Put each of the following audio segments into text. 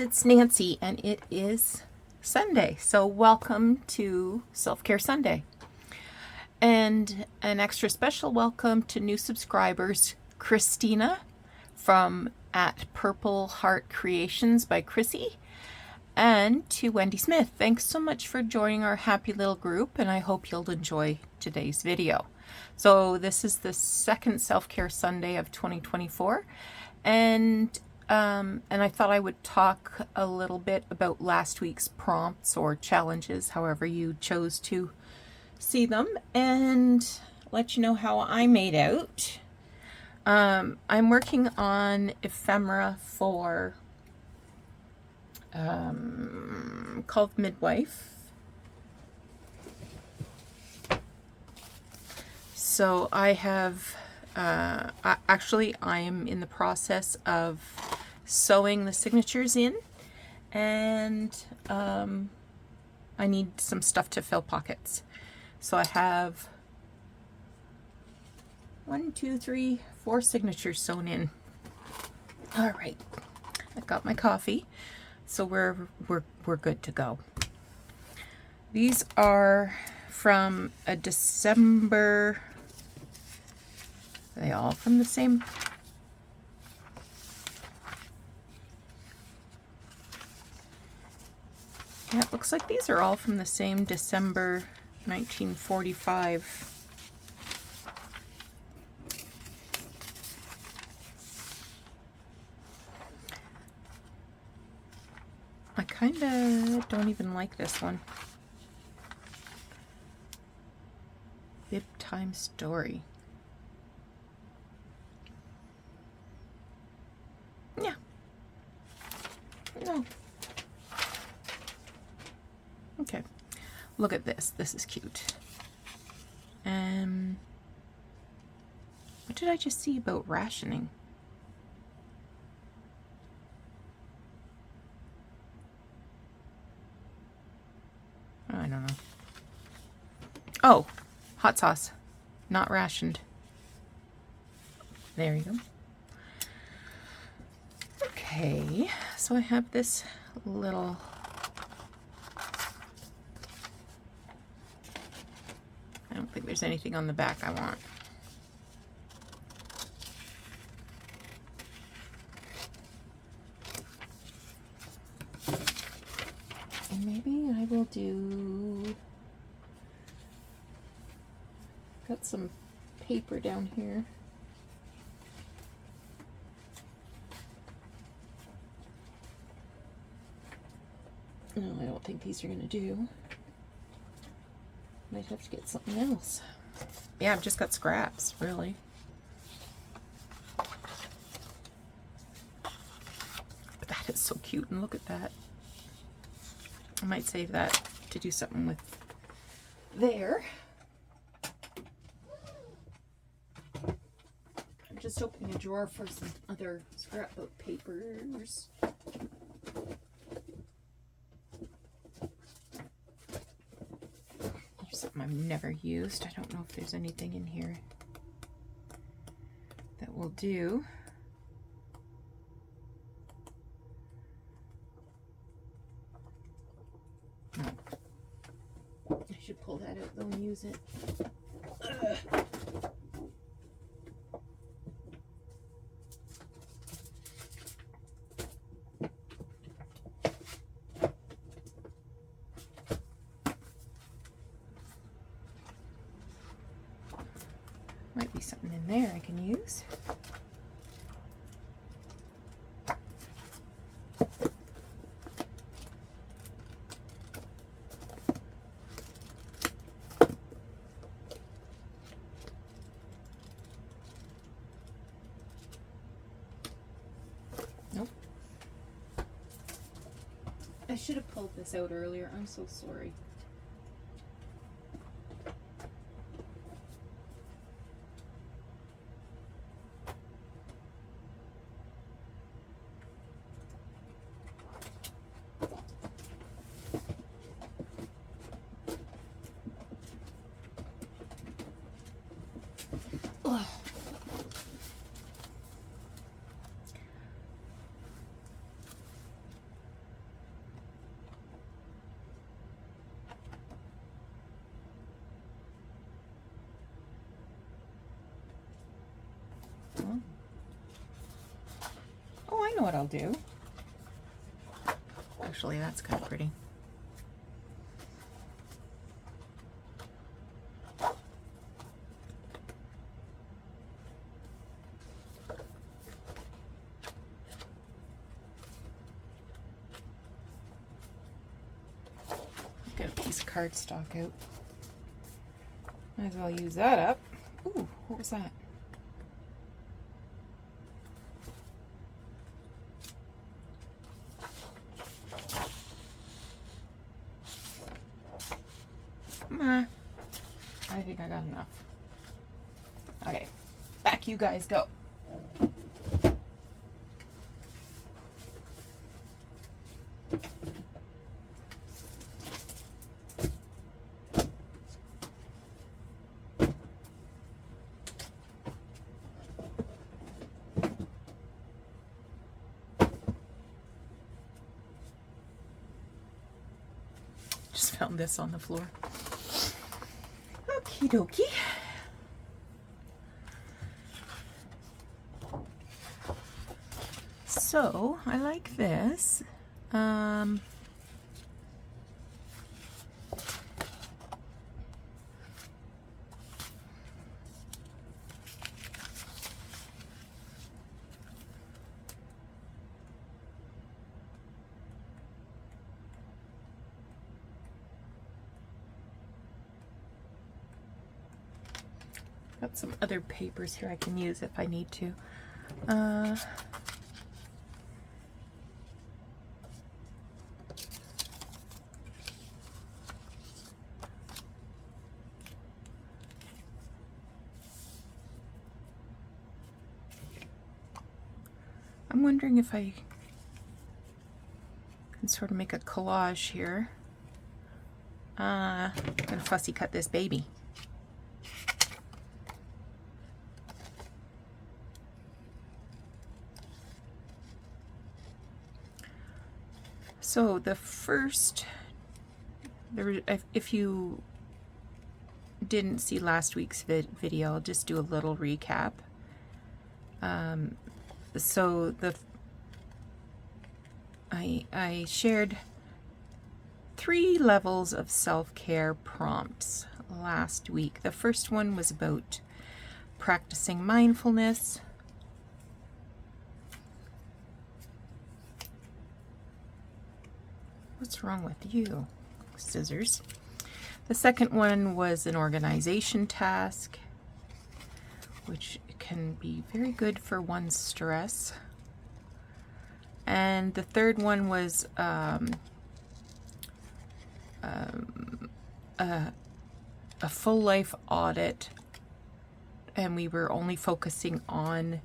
it's Nancy, and it is Sunday. So welcome to Self-Care Sunday. And an extra special welcome to new subscribers, Christina from at Purple Heart Creations by Chrissy, and to Wendy Smith. Thanks so much for joining our happy little group, and I hope you'll enjoy today's video. So this is the second Self-Care Sunday of 2024, and I thought I would talk a little bit about last week's prompts or challenges, however you chose to see them, and let you know how I made out. I'm working on ephemera for called Midwife. So I have actually I am in the process of sewing the signatures in, and I need some stuff to fill pockets. So I have 1, 2, 3, 4 signatures sewn in. All right, I got my coffee, so we're good to go. These are from a December. Are they all from the same? Yeah, it looks like these are all from the same December 1945. I kind of don't even like this one. Bib Time Story. Yeah. No. Okay. Look at this. This is cute. What did I just see about rationing? I don't know. Oh, hot sauce. Not rationed. There you go. Okay, so I have this little I don't think there's anything on the back I want. And maybe I will do, got some paper down here. No, I don't think these are going to do. Might have to get something else. Yeah, I've just got scraps, really. But that is so cute, and look at that. I might save that to do something with there. I'm just opening a drawer for some other scrapbook papers. Something I've never used. I don't know if there's anything in here that will do. No. I should pull that out though and use it. Ugh. Might be something in there I can use. Nope. I should have pulled this out earlier. I'm so sorry. Ugh. Oh, I know what I'll do. Actually, that's kind of pretty. Get a piece of cardstock out. Might as well use that up. Ooh, what was that? I think I got enough. Okay, back you guys go. Just found this on the floor. Okie dokie. So I like this. Got some other papers here I can use if I need to. I'm wondering if I can sort of make a collage here. I'm gonna fussy cut this baby. So the first, if you didn't see last week's video, I'll just do a little recap. So I shared 3 levels of self-care prompts last week. The first one was about practicing mindfulness. What's wrong with you? Scissors. The second one was an organization task, which can be very good for one's stress. And the third one was a full life audit, and we were only focusing on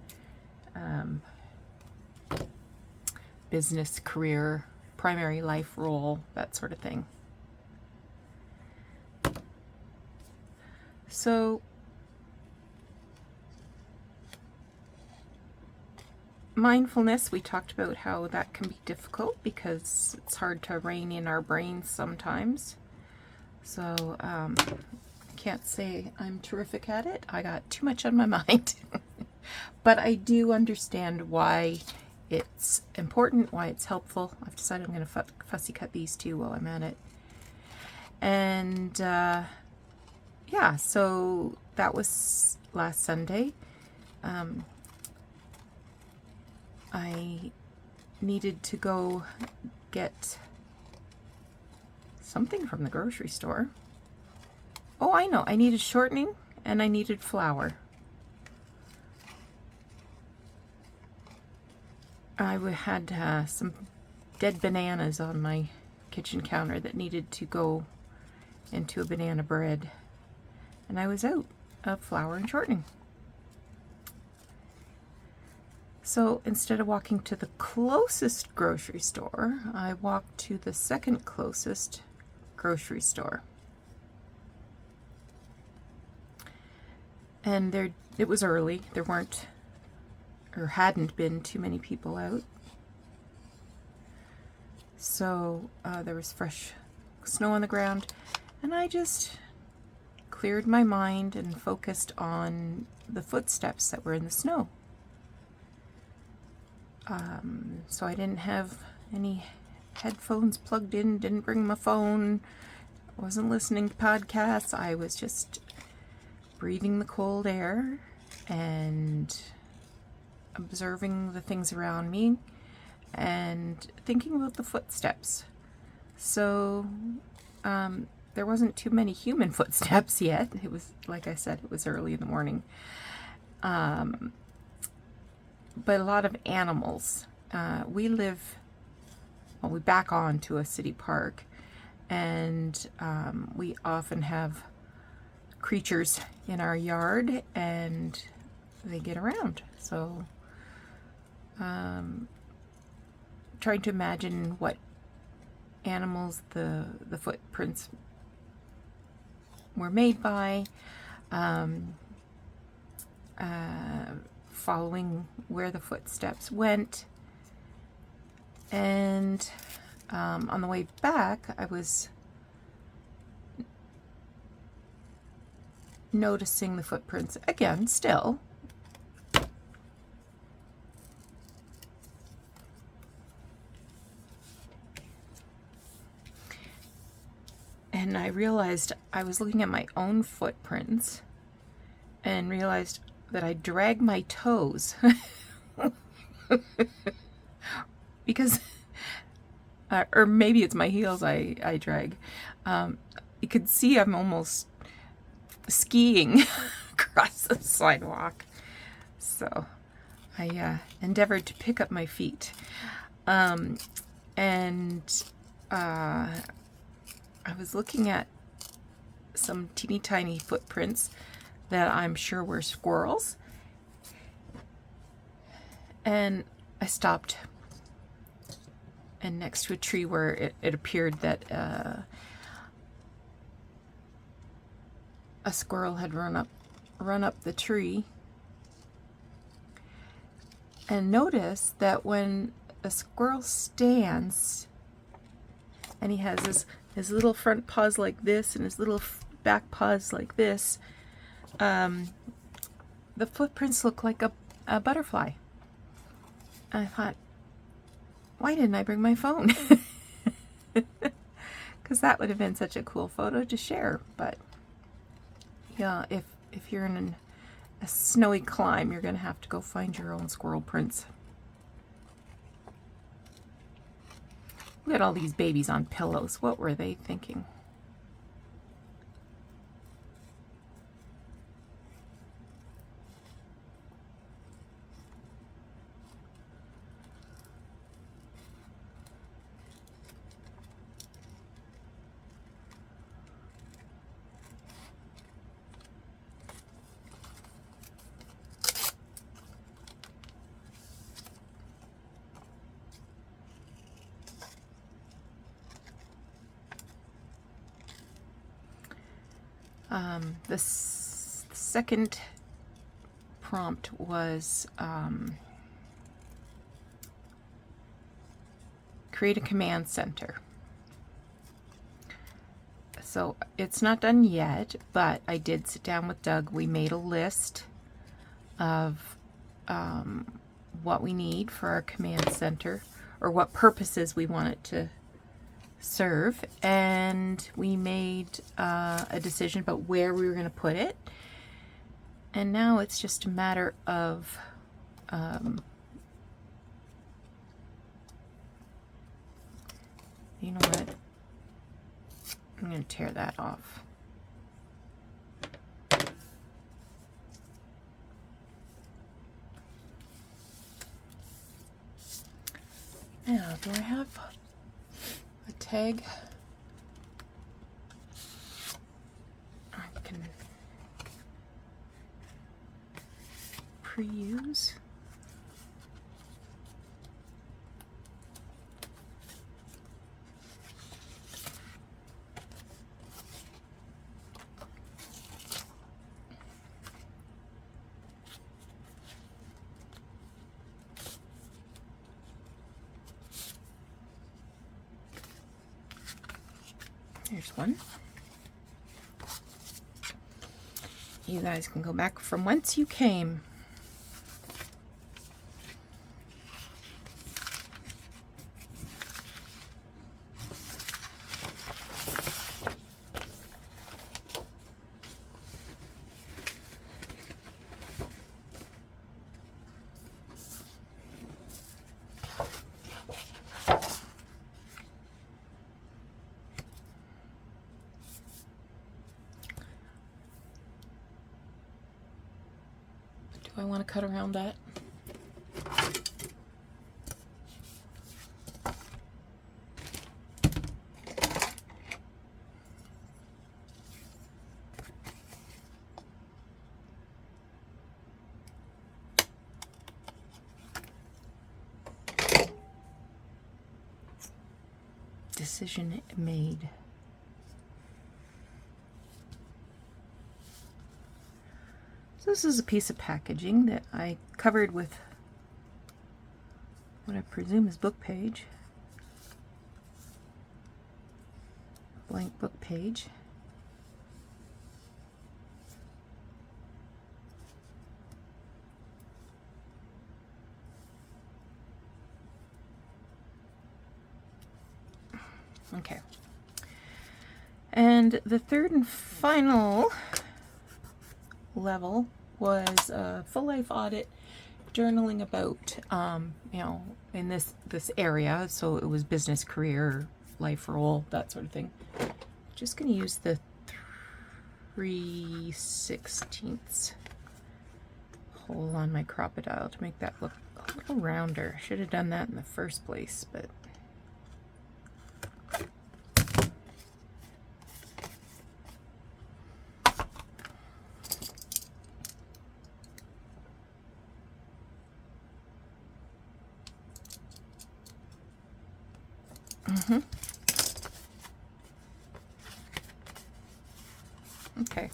business, career, primary life role, that sort of thing. So mindfulness, we talked about how that can be difficult because it's hard to rein in our brains sometimes. So can't say I'm terrific at it. I got too much on my mind. But I do understand why it's important, why it's helpful. I've decided I'm going to fussy cut these two while I'm at it. And yeah, so that was last Sunday. I needed to go get something from the grocery store. Oh, I know. I needed shortening and I needed flour. I had some dead bananas on my kitchen counter that needed to go into a banana bread. And I was out of flour and shortening. So instead of walking to the closest grocery store, I walked to the second closest grocery store. And it was early. There weren't, or hadn't been, too many people out. So there was fresh snow on the ground, and I just cleared my mind and focused on the footsteps that were in the snow. So I didn't have any headphones plugged in, didn't bring my phone, wasn't listening to podcasts. I was just breathing the cold air and observing the things around me and thinking about the footsteps. So there wasn't too many human footsteps yet. It was, like I said, it was early in the morning. But a lot of animals. We back on to a city park, and we often have creatures in our yard, and they get around. So trying to imagine what animals the footprints were made by, following where the footsteps went, and on the way back I was noticing the footprints again still. And I realized I was looking at my own footprints and realized that I drag my toes because, or maybe it's my heels I drag. You could see I'm almost skiing across the sidewalk. So I endeavored to pick up my feet. I was looking at some teeny tiny footprints that I'm sure were squirrels. And I stopped, and next to a tree where it appeared that a squirrel had run up the tree, and noticed that when a squirrel stands and he has his little front paws like this and his little back paws like this, the footprints look like a butterfly. I thought, why didn't I bring my phone? Because that would have been such a cool photo to share. But yeah, if you're in a snowy climb, you're going to have to go find your own squirrel prints. Look at all these babies on pillows. What were they thinking? The second prompt was create a command center. So it's not done yet, but I did sit down with Doug. We made a list of what we need for our command center, or what purposes we want it to serve, and we made a decision about where we were going to put it, and now it's just a matter of you know what, I'm going to tear that off. Now, do I have a tag I can pre-use? Here's one. You guys can go back from whence you came. Do I want to cut around that? Decision made. So this is a piece of packaging that I covered with what I presume is book page. Blank book page. Okay. And the third and final level was a full life audit, journaling about, you know, in this area. So it was business, career, life role, that sort of thing. Just going to use the 3/16 hole on my Crop-A-Dile to make that look a little rounder. Should have done that in the first place, but okay.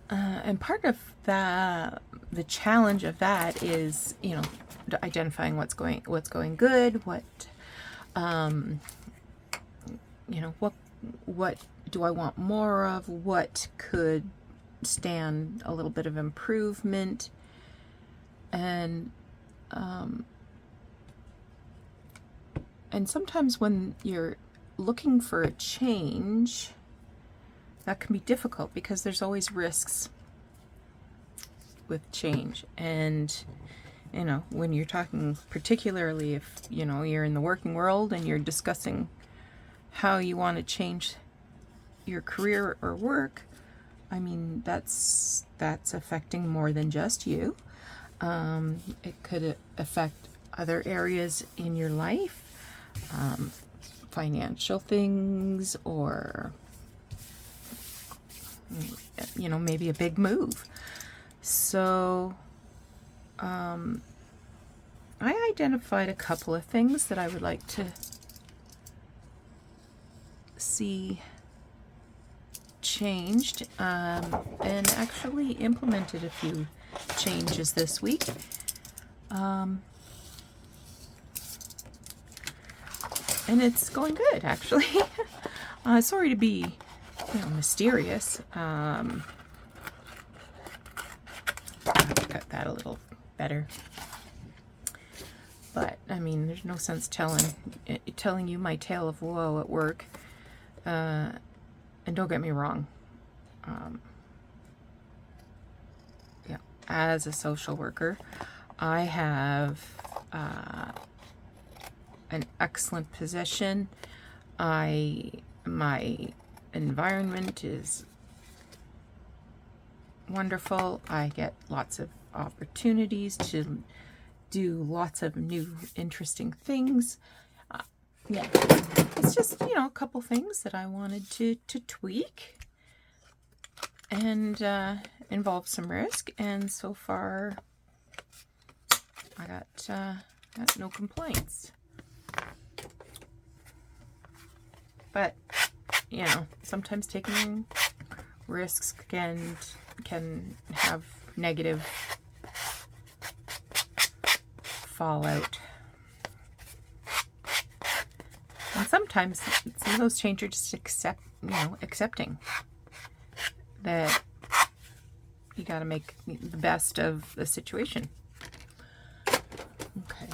And part of the challenge of that is, you know, identifying what's going good, what, you know, what do I want more of, what could stand a little bit of improvement, and sometimes when you're looking for a change, that can be difficult because there's always risks with change. And, you know, when you're talking, particularly if, you know, you're in the working world and you're discussing how you want to change your career or work, I mean, that's affecting more than just you. It could affect other areas in your life, financial things, or, you know, maybe a big move. So I identified a couple of things that I would like to see changed, and actually implemented a few changes this week. And it's going good, actually. Sorry to be, you know, mysterious. I have to cut that a little better. But, I mean, there's no sense telling you my tale of woe at work. And don't get me wrong. Yeah, as a social worker, I have an excellent position. My environment is wonderful. I get lots of opportunities to do lots of new interesting things. Yeah, it's just, you know, a couple things that I wanted to tweak and involve some risk, and so far I got no complaints. But, you know, sometimes taking risks can have negative fallout. And sometimes some of those changes are just accepting that you got to make the best of the situation. Okay.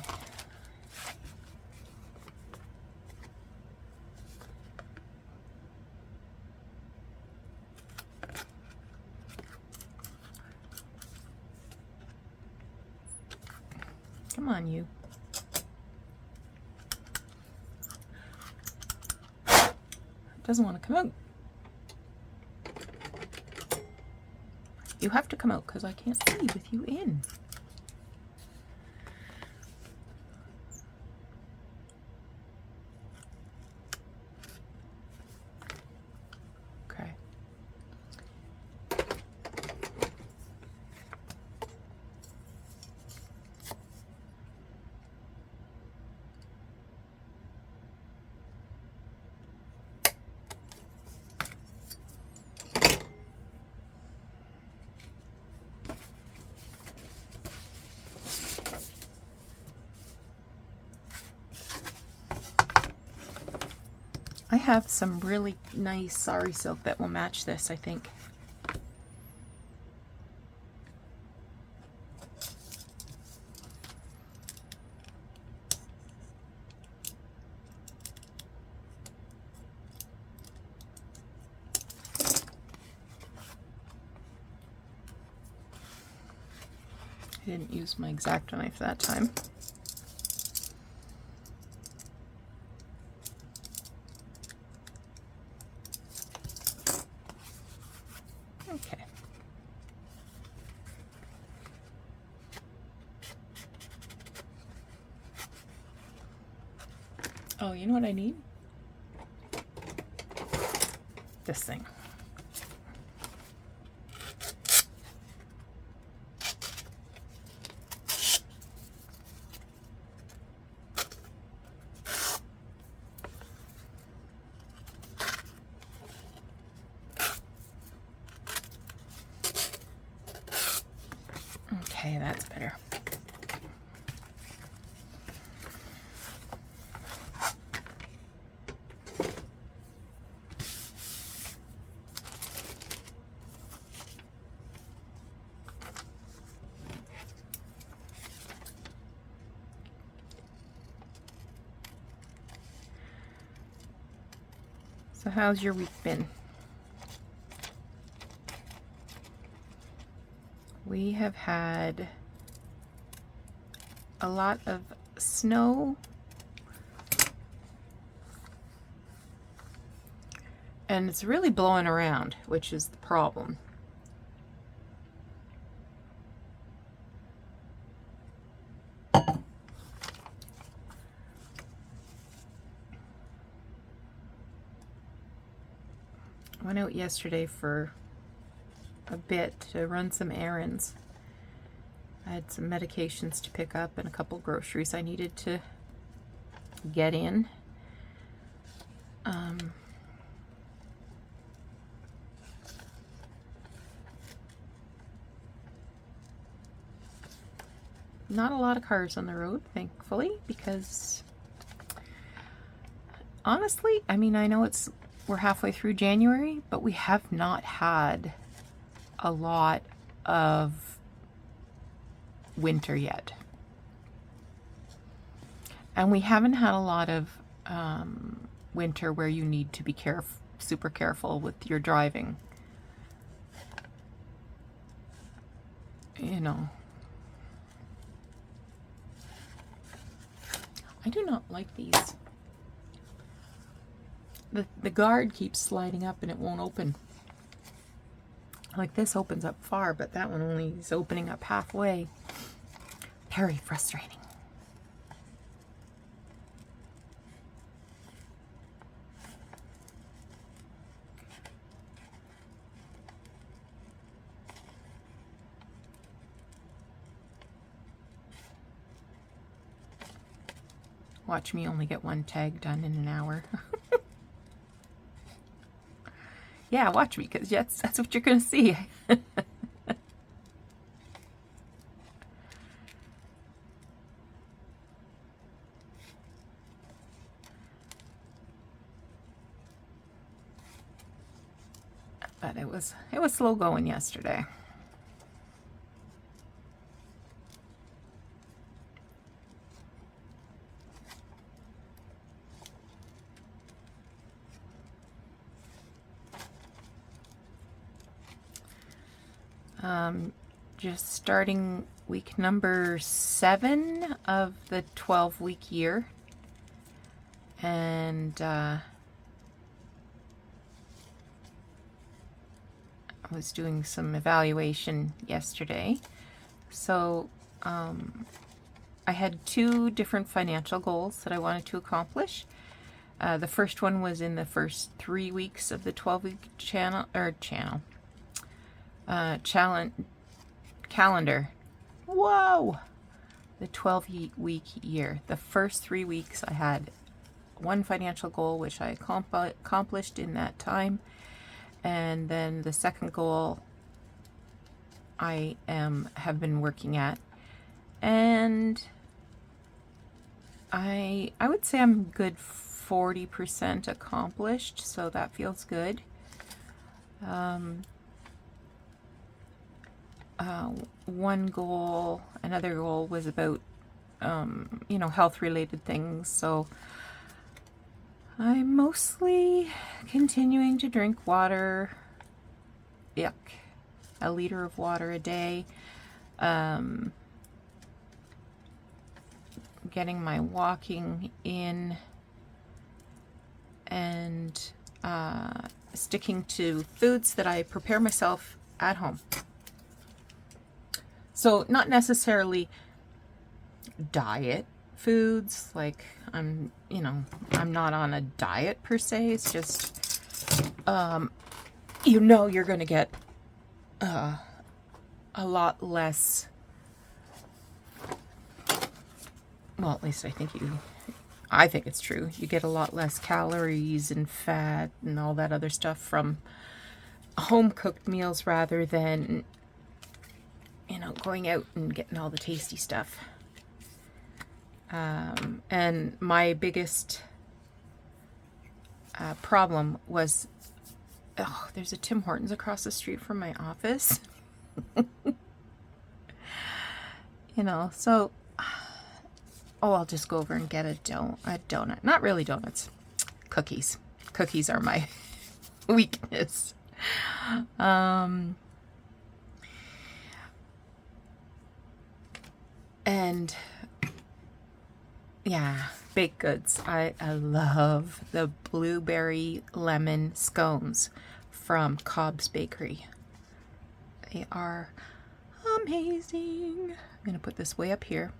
Come on, you. It doesn't want to come out. You have to come out because I can't see with you in. Okay. I have some really nice sari silk that will match this, I think. I didn't use my X-Acto knife that time. Okay. Oh, you know what I need? This thing. Okay, that's better. So how's your week been? We have had a lot of snow and it's really blowing around, which is the problem. I went out yesterday for a bit to run some errands. I had some medications to pick up and a couple groceries I needed to get in. Not a lot of cars on the road, thankfully, because honestly, I mean, I know we're halfway through January, but we have not had a lot of winter yet. And we haven't had a lot of winter where you need to be super careful with your driving. You know. I do not like these. The guard keeps sliding up and it won't open. Like this opens up far, but that one only is opening up halfway. Very frustrating. Watch me only get one tag done in an hour. Yeah, watch me, because that's what you're going to see. But it was slow going yesterday. Just starting week number 7 of the 12-week year, and was doing some evaluation yesterday. So I had 2 different financial goals that I wanted to accomplish. The first one was in the first 3 weeks of the 12-week calendar. Whoa! The 12-week year. The first 3 weeks I had one financial goal, which I accomplished in that time. And then the second goal I have been working at. And I would say I'm good 40% accomplished, so that feels good. Another goal was about, health-related things. So I'm mostly continuing to drink water. Yuck. A liter of water a day. Getting my walking in, and sticking to foods that I prepare myself at home. So not necessarily diet foods, like I'm not on a diet per se. It's just, you're going to get a lot less, well, at least I think it's true. You get a lot less calories and fat and all that other stuff from home-cooked meals rather than, going out and getting all the tasty stuff. And my biggest problem was, there's a Tim Hortons across the street from my office. So, I'll just go over and get a donut. Not really donuts. Cookies. Cookies are my weakness. And yeah, baked goods. I love the blueberry lemon scones from Cobb's Bakery. They are amazing. I'm going to put this way up here.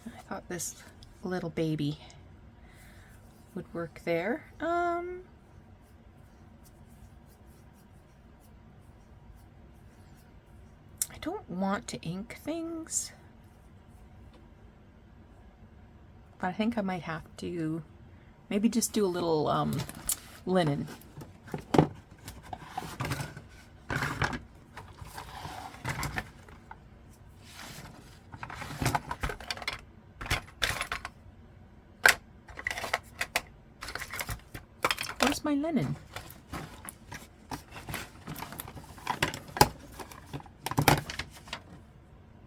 I thought this little baby would work there. I don't want to ink things, but I think I might have to maybe just do a little linen. Where's my linen?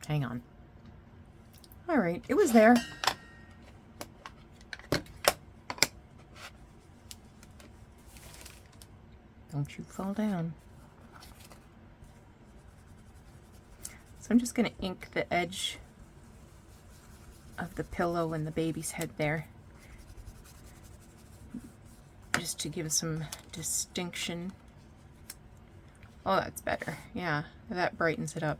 Hang on. All right, it was there. Don't you fall down. So I'm just going to ink the edge of the pillow and the baby's head there, just to give some distinction. Oh, that's better. Yeah, that brightens it up.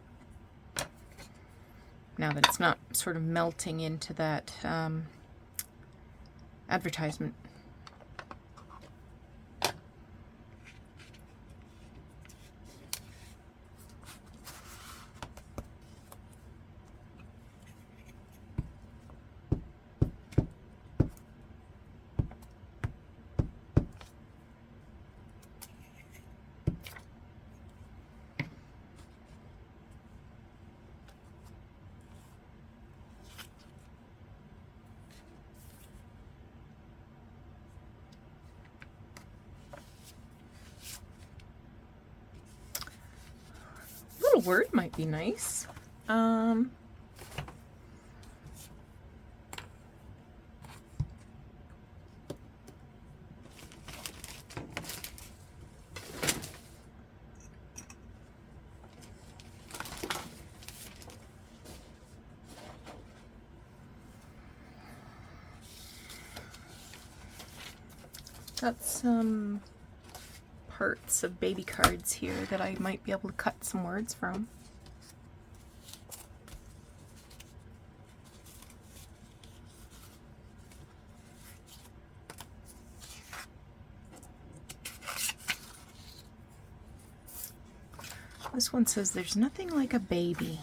Now that it's not sort of melting into that advertisement. Word might be nice. Got some parts of baby cards here that I might be able to cut some words from. This one says there's nothing like a baby.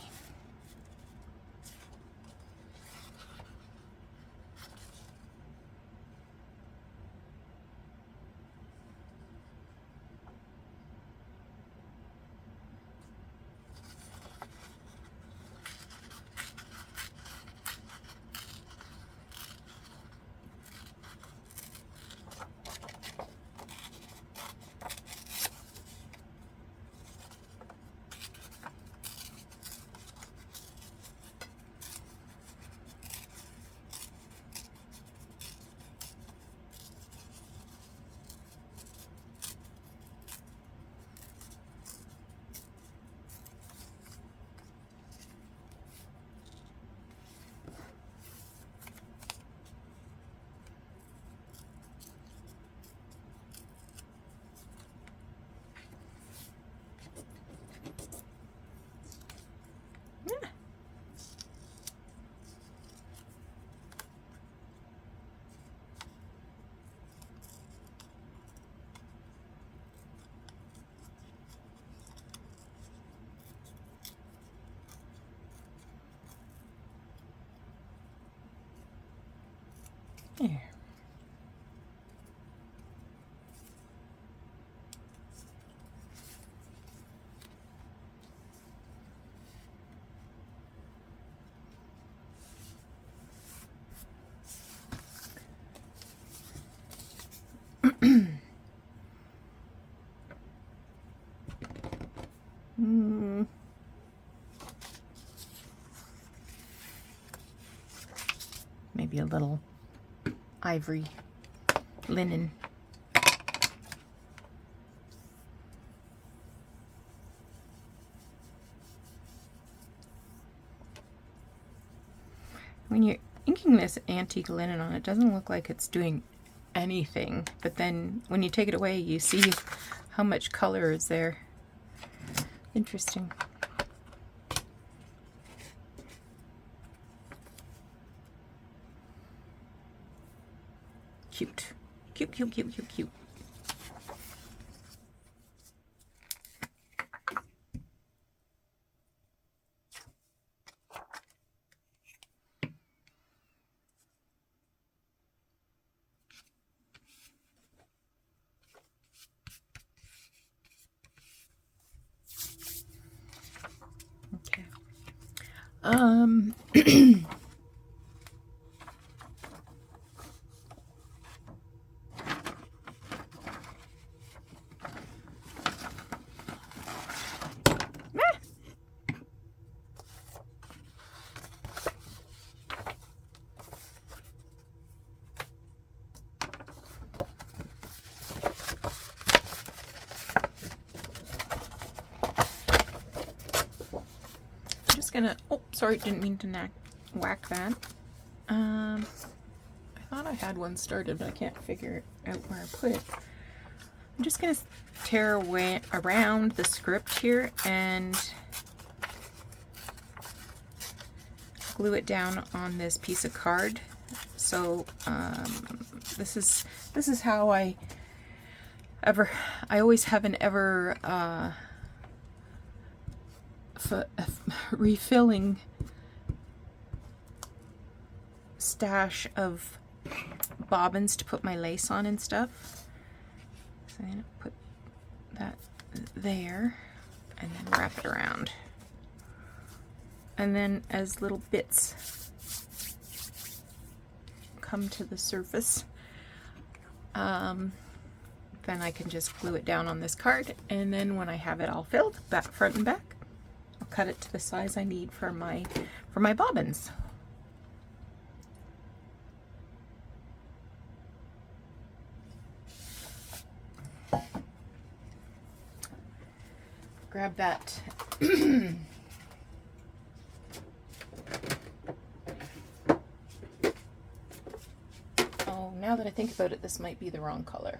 Here. Maybe a little ivory linen. When you're inking this antique linen on, it doesn't look like it's doing anything, but then when you take it away, you see how much color is there. Interesting. Cute. Cute, cute, cute, cute, cute. Okay. Gonna, oh, sorry, didn't mean to whack that. I thought I had one started, but I can't figure out where I put it. I'm just gonna tear away around the script here and glue it down on this piece of card. So this is how I always have an ever refilling stash of bobbins to put my lace on and stuff. So I'm going to put that there and then wrap it around. And then as little bits come to the surface, then I can just glue it down on this card, and then when I have it all filled, back, front and back, I'll cut it to the size I need for my bobbins. Grab that oh, now now that I think about it, this might be the wrong color.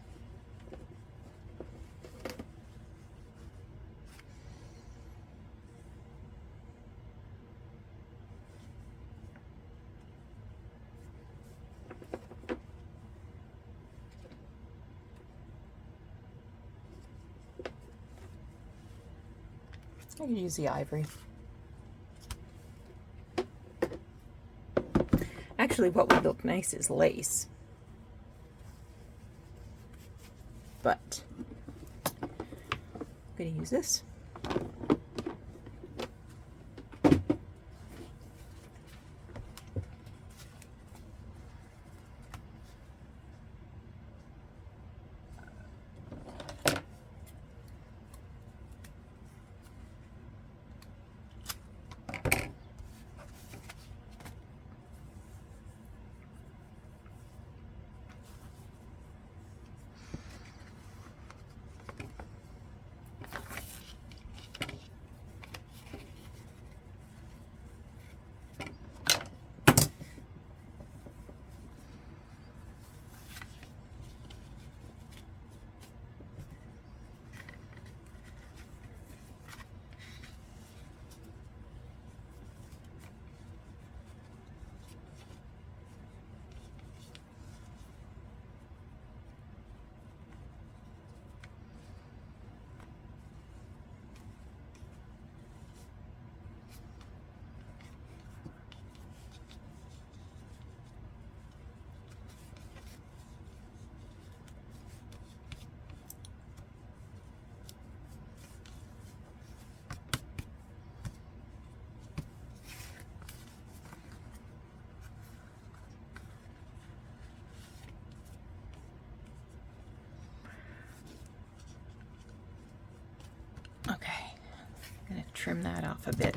I could use the ivory. Actually, what would look nice is lace. But I'm going to use this. Okay, I'm going to trim that off a bit.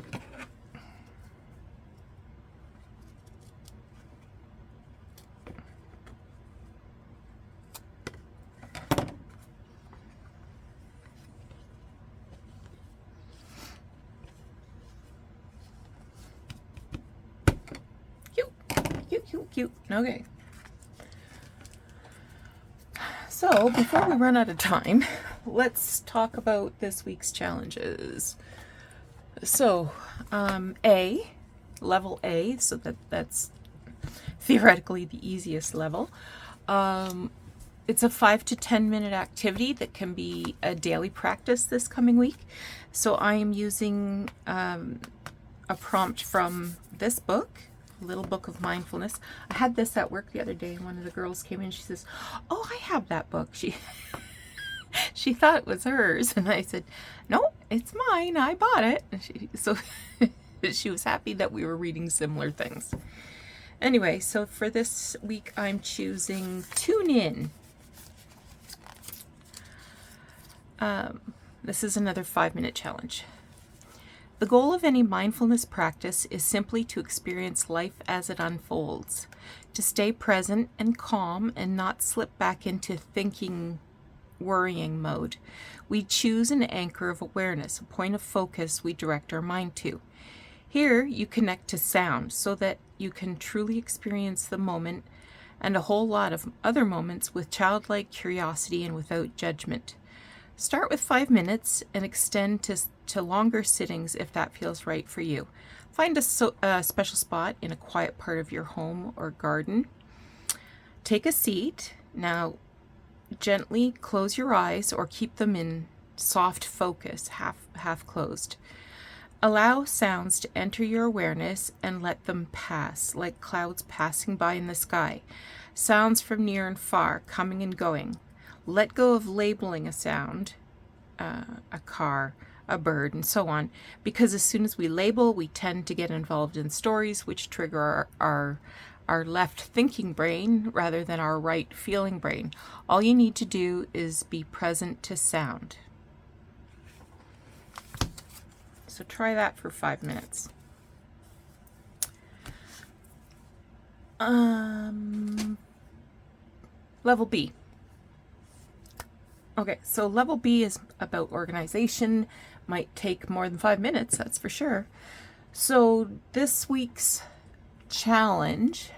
Cute. Okay. So, before we run out of time, let's talk about this week's challenges. So, level A, so that's theoretically the easiest level. It's a 5 to 10 minute activity that can be a daily practice this coming week. So I am using a prompt from this book, Little Book of Mindfulness. I had this at work the other day, and one of the girls came in. She says, "Oh, I have that book." She thought it was hers, and I said, "No, it's mine. I bought it." And so she was happy that we were reading similar things. Anyway, so for this week, I'm choosing Tune In. This is another 5-minute challenge. The goal of any mindfulness practice is simply to experience life as it unfolds, to stay present and calm and not slip back into thinking, worrying mode. We choose an anchor of awareness, a point of focus we direct our mind to. Here you connect to sound so that you can truly experience the moment and a whole lot of other moments with childlike curiosity and without judgment. Start with 5 minutes and extend to longer sittings if that feels right for you. Find a special spot in a quiet part of your home or garden. Take a seat. Now, gently close your eyes or keep them in soft focus, half closed. Allow sounds to enter your awareness and let them pass, like clouds passing by in the sky. Sounds from near and far, coming and going. Let go of labeling a sound, a car, a bird, and so on, because as soon as we label, we tend to get involved in stories which trigger our left thinking brain rather than our right feeling brain. All you need to do is be present to sound. So try that for 5 minutes. Level B. Okay, so level B is about organization. Might take more than 5 minutes, that's for sure. So this week's challenge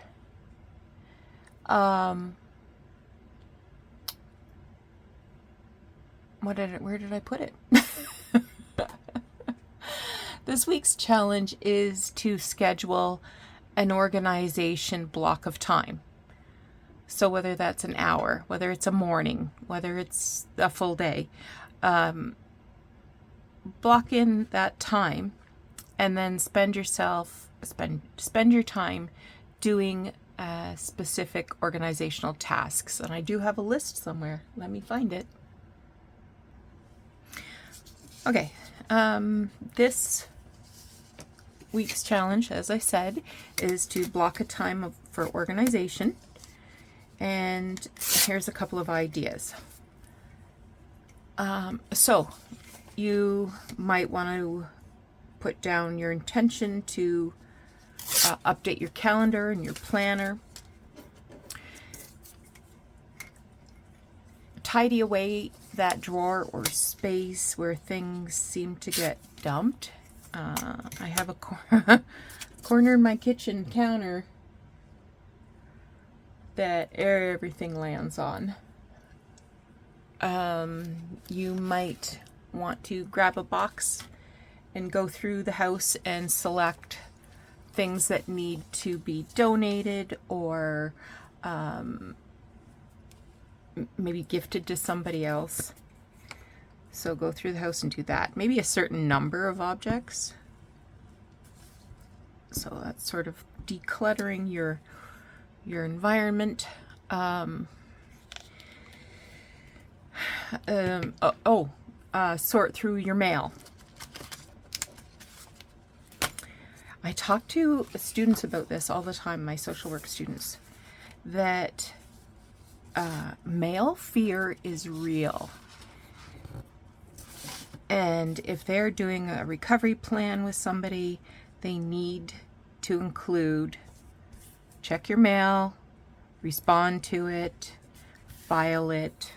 where did I put it? This week's challenge is to schedule an organization block of time. So whether that's an hour, whether it's a morning, whether it's a full day, block in that time and then spend your time doing specific organizational tasks. And I do have a list somewhere. Let me find it. Okay, this week's challenge, as I said, is to block a time for organization. And here's a couple of ideas. So you might want to put down your intention to update your calendar and your planner. Tidy away that drawer or space where things seem to get dumped. I have a corner in my kitchen counter that everything lands on. You might want to grab a box and go through the house and select things that need to be donated or maybe gifted to somebody else. So go through the house and do that. Maybe a certain number of objects. So that's sort of decluttering your environment. Sort through your mail. I talk to students about this all the time, my social work students, that mail fear is real. And if they're doing a recovery plan with somebody, they need to include check your mail, respond to it, file it,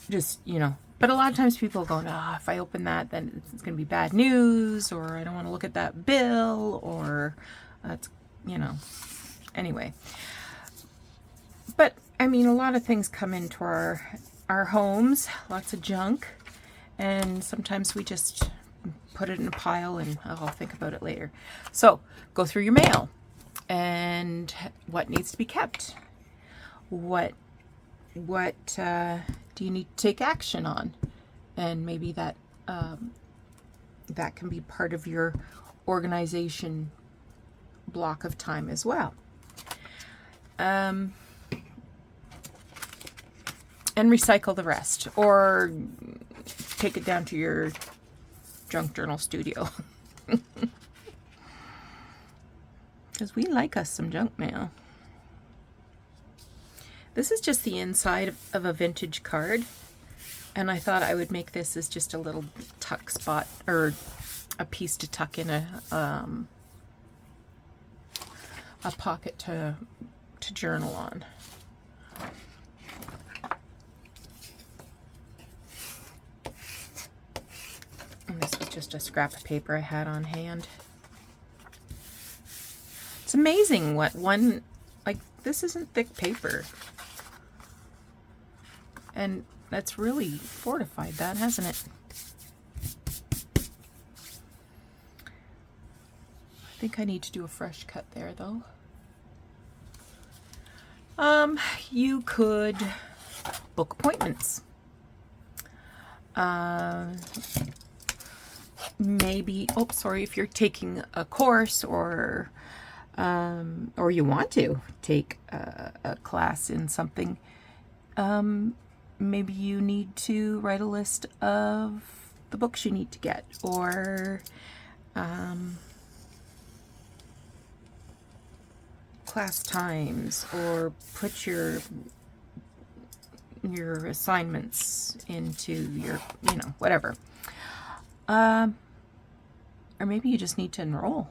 just, But a lot of times people go, if I open that, then it's going to be bad news, or I don't want to look at that bill, or, anyway. But, a lot of things come into our homes, lots of junk, and sometimes we just put it in a pile and I'll think about it later. So, go through your mail and what needs to be kept. What do you need to take action on? And maybe that can be part of your organization block of time as well. And recycle the rest, or take it down to your junk journal studio. Because we like us some junk mail. This is just the inside of a vintage card, and I thought I would make this as just a little tuck spot, or a piece to tuck in a pocket to journal on. And this was just a scrap of paper I had on hand. It's amazing what this isn't thick paper. And that's really fortified that, hasn't it? I think I need to do a fresh cut there, though. You could book appointments. Maybe, if you're taking a course or you want to take a class in something, maybe you need to write a list of the books you need to get, or class times, or put your assignments into your, whatever. Or maybe you just need to enroll.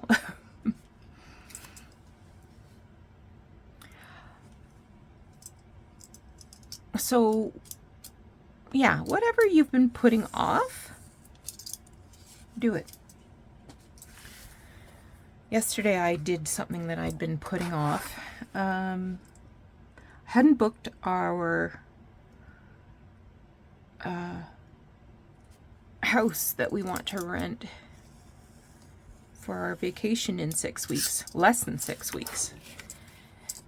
So, yeah, whatever you've been putting off, do it. Yesterday I did something that I'd been putting off. Hadn't booked our house that we want to rent for our vacation in 6 weeks, less than 6 weeks,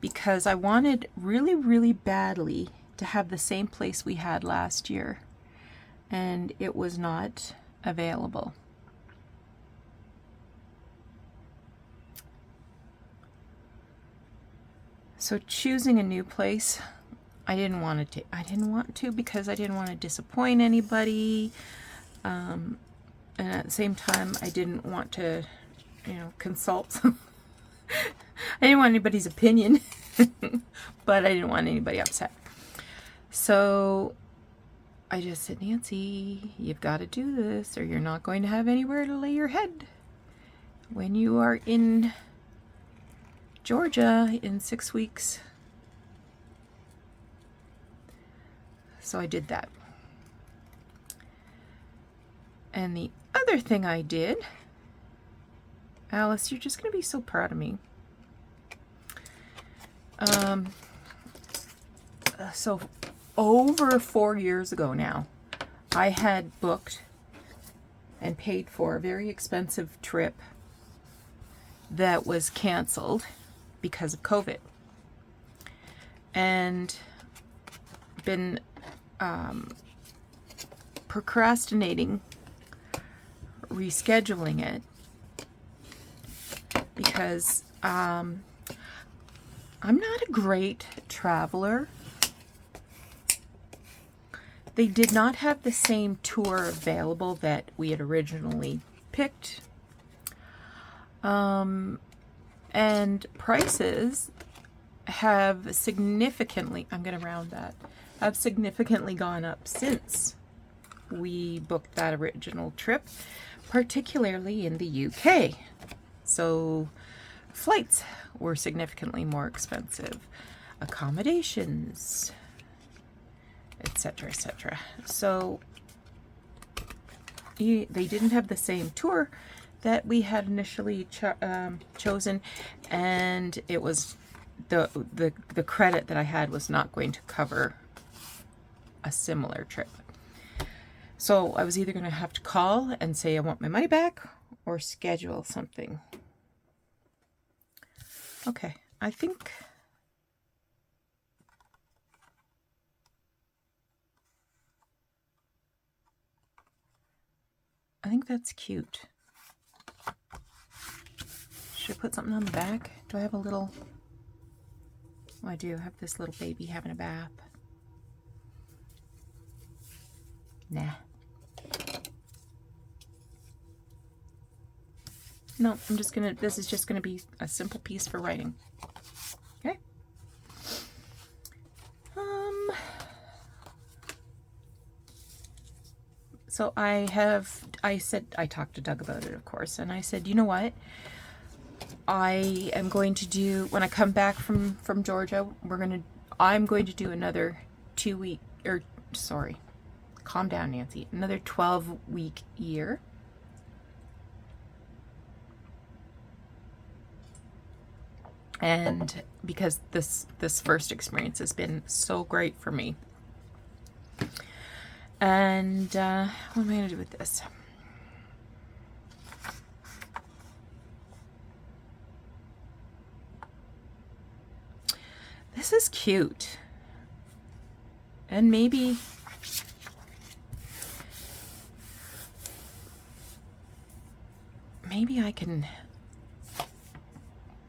because I wanted really, really badly to have the same place we had last year, and it was not available. So choosing a new place, I didn't want to because I didn't want to disappoint anybody. And at the same time, I didn't want to, consult. I didn't want anybody's opinion, but I didn't want anybody upset. So I just said, Nancy, you've got to do this or you're not going to have anywhere to lay your head when you are in Georgia in 6 weeks. So I did that. And the other thing I did, Alice, you're just going to be so proud of me. So over 4 years ago now, I had booked and paid for a very expensive trip that was canceled because of COVID, and been procrastinating rescheduling it because I'm not a great traveler. They did not have the same tour available that we had originally picked. And prices have significantly, I'm going to round that, have significantly gone up since we booked that original trip, particularly in the UK. So flights were significantly more expensive, accommodations, etc., etc. So they didn't have the same tour that we had initially chosen, and it was the credit that I had was not going to cover a similar trip. So I was either going to have to call and say I want my money back or schedule something. Okay, I think that's cute. Should I put something on the back? Do I have a little... Oh, I do. I have this little baby having a bath. Nah. No, I'm just gonna... This is just gonna be a simple piece for writing. Okay? So I talked to Doug about it, of course, and I said, you know what? I am going to do, when I come back from Georgia, I'm going to do another 2 week, or sorry, calm down, Nancy, another 12-week year. And because this first experience has been so great for me. And what am I going to do with this? This is cute. And maybe I can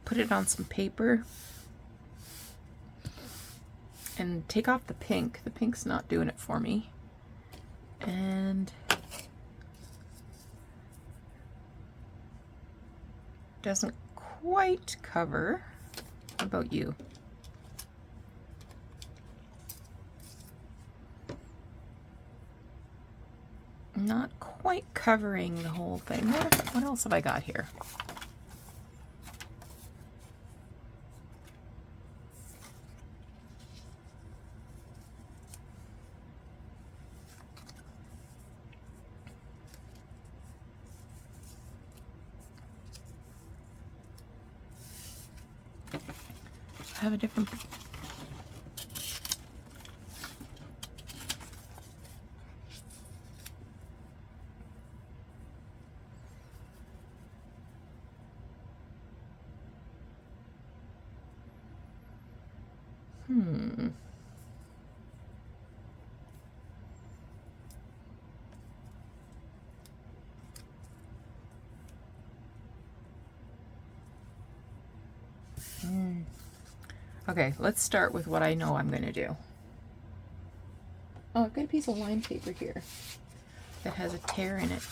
put it on some paper and take off the pink. The pink's not doing it for me. And doesn't quite cover. How about you? Not quite covering the whole thing. What else have I got here? I have a different... Okay, let's start with what I know I'm going to do. Oh, I've got a piece of line paper here that has a tear in it.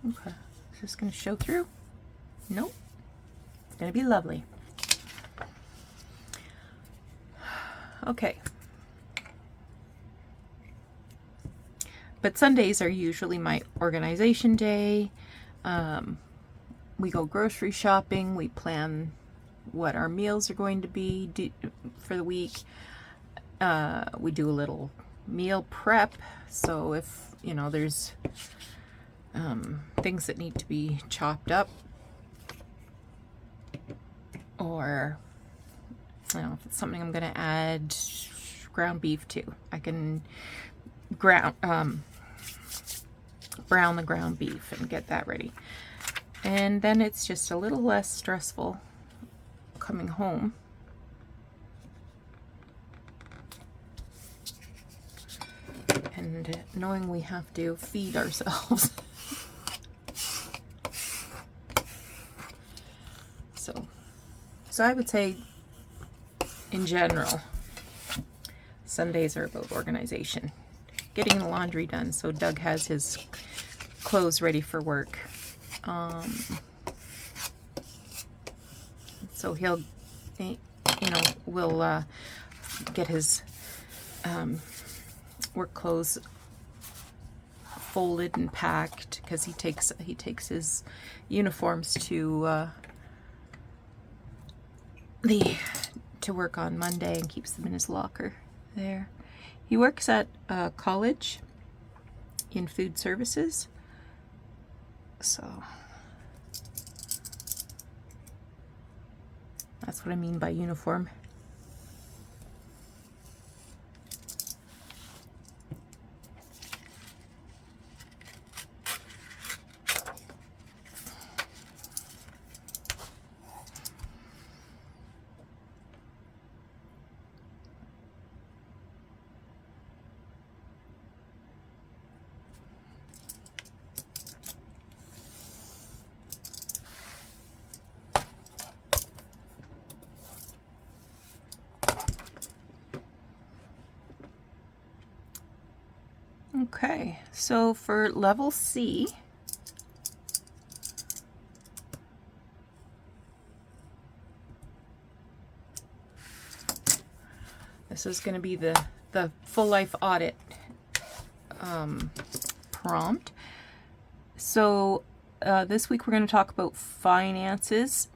Okay, is this going to show through? Nope. It's going to be lovely. Okay. But Sundays are usually my organization day. We go grocery shopping. We plan what our meals are going to be for the week. We do a little meal prep. So if, you know, there's things that need to be chopped up, or, you know, if it's something I'm going to add ground beef to, I can brown the ground beef and get that ready. And then it's just a little less stressful coming home. And knowing we have to feed ourselves. So I would say, in general, Sundays are about organization. Getting the laundry done so Doug has his clothes ready for work. So he'll, you know, we'll get his work clothes folded and packed, because he takes his uniforms to work on Monday and keeps them in his locker there. He works at a college in food services, so that's what I mean by uniform. Okay, so for level C, this is going to be the full life audit prompt. So this week we're going to talk about finances.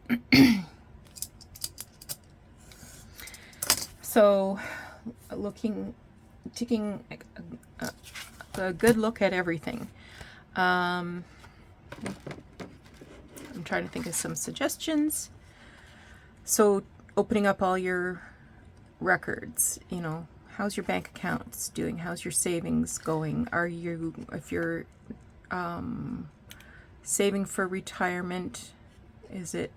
So taking a good look at everything. I'm trying to think of some suggestions. So opening up all your records, you know, how's your bank accounts doing? How's your savings going? If you're saving for retirement, is it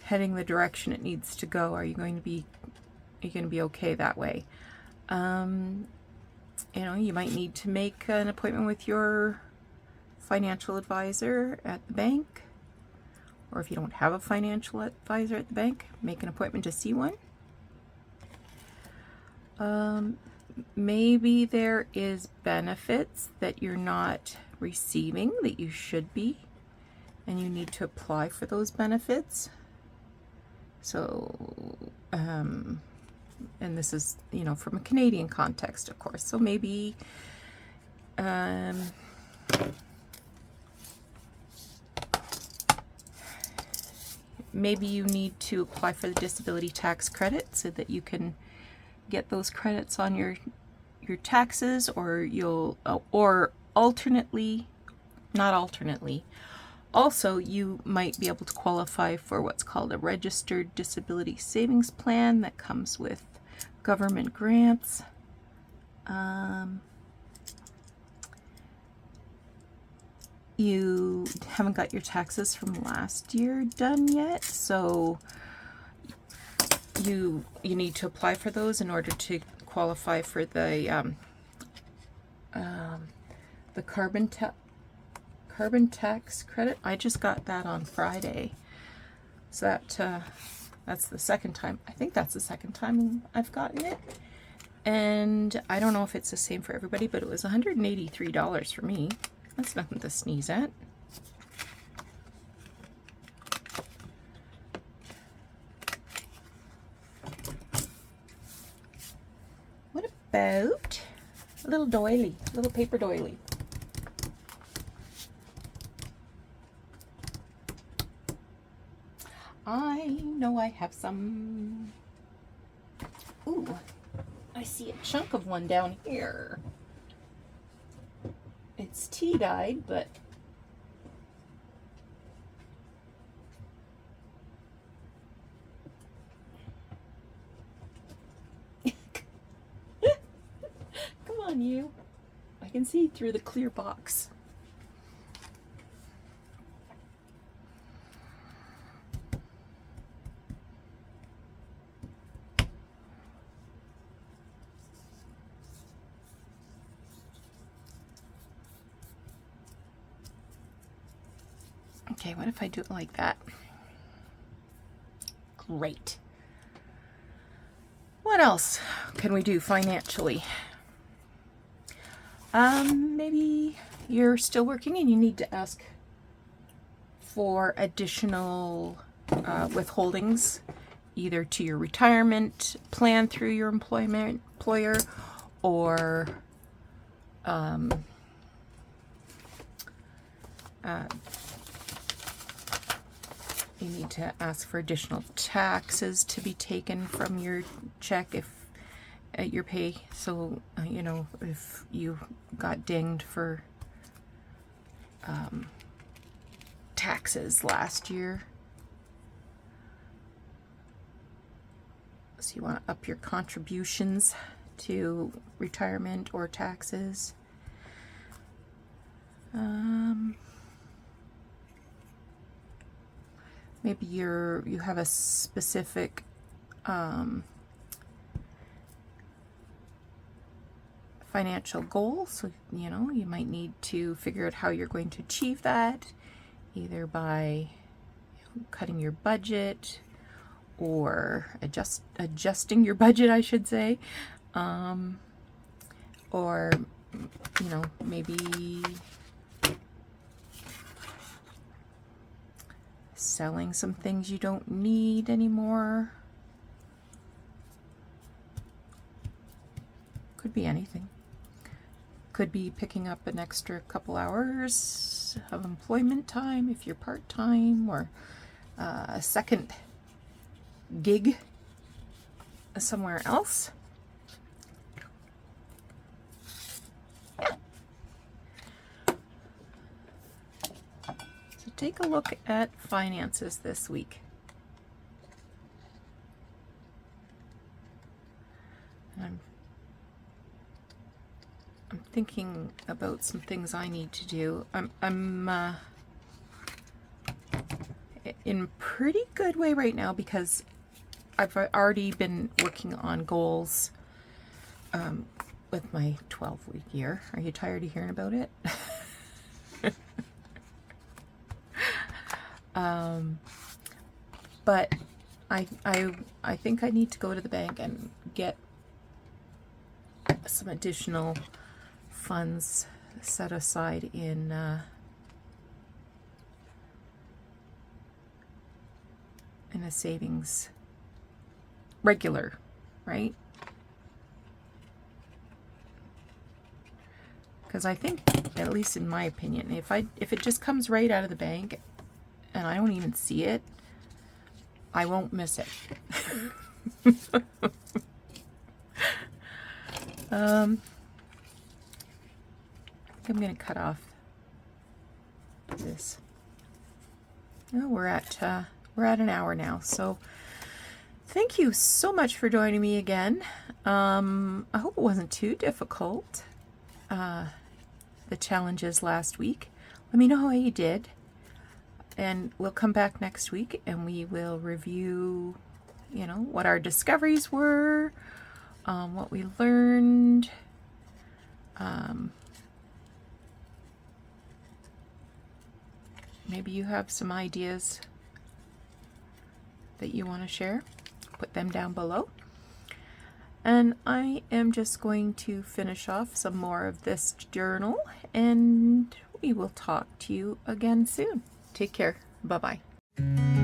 heading the direction it needs to go? Are you going to be okay that way? You know, you might need to make an appointment with your financial advisor at the bank, or if you don't have a financial advisor at the bank, make an appointment to see one. Maybe there is benefits that you're not receiving that you should be, and you need to apply for those benefits. So, and this is, you know, from a Canadian context, of course. So maybe, maybe you need to apply for the disability tax credit so that you can get those credits on your taxes, or also you might be able to qualify for what's called a registered disability savings plan that comes with government grants. you haven't got your taxes from last year done yet, so you need to apply for those in order to qualify for the carbon tax credit. I just got that on Friday, so that's the second time. I think that's the second time I've gotten it, and I don't know if it's the same for everybody, but it was $183 for me. That's nothing to sneeze at. What about a little doily, a little paper doily? I know I have some. Ooh, I see a chunk of one down here. It's tea-dyed, but come on, you. I can see through the clear box. Okay, what if I do it like that? Great. What else can we do financially? Maybe you're still working and you need to ask for additional withholdings, either to your retirement plan through your employer, or you need to ask for additional taxes to be taken from your check if at your pay. So, you know, if you got dinged for taxes last year, so you want to up your contributions to retirement or taxes. Maybe you have a specific financial goal, so you know you might need to figure out how you're going to achieve that, either by cutting your budget or adjusting your budget, I should say, or you know, maybe selling some things you don't need anymore. Could be anything. Could be picking up an extra couple hours of employment time if you're part-time, or a second gig somewhere else. So take a look at finances this week. And I'm thinking about some things I need to do. I'm in pretty good way right now because I've already been working on goals with my 12-week year. Are you tired of hearing about it? But I think I need to go to the bank and get some additional funds set aside in a savings, regular, right? Because I think, at least in my opinion, if it just comes right out of the bank and I don't even see it, I won't miss it. I'm going to cut off this. Oh, we're at an hour now, so thank you so much for joining me again. I hope it wasn't too difficult, the challenges last week. Let me know how you did. And we'll come back next week and we will review, what our discoveries were, what we learned. Maybe you have some ideas that you want to share. Put them down below. And I am just going to finish off some more of this journal, and we will talk to you again soon. Take care. Bye-bye.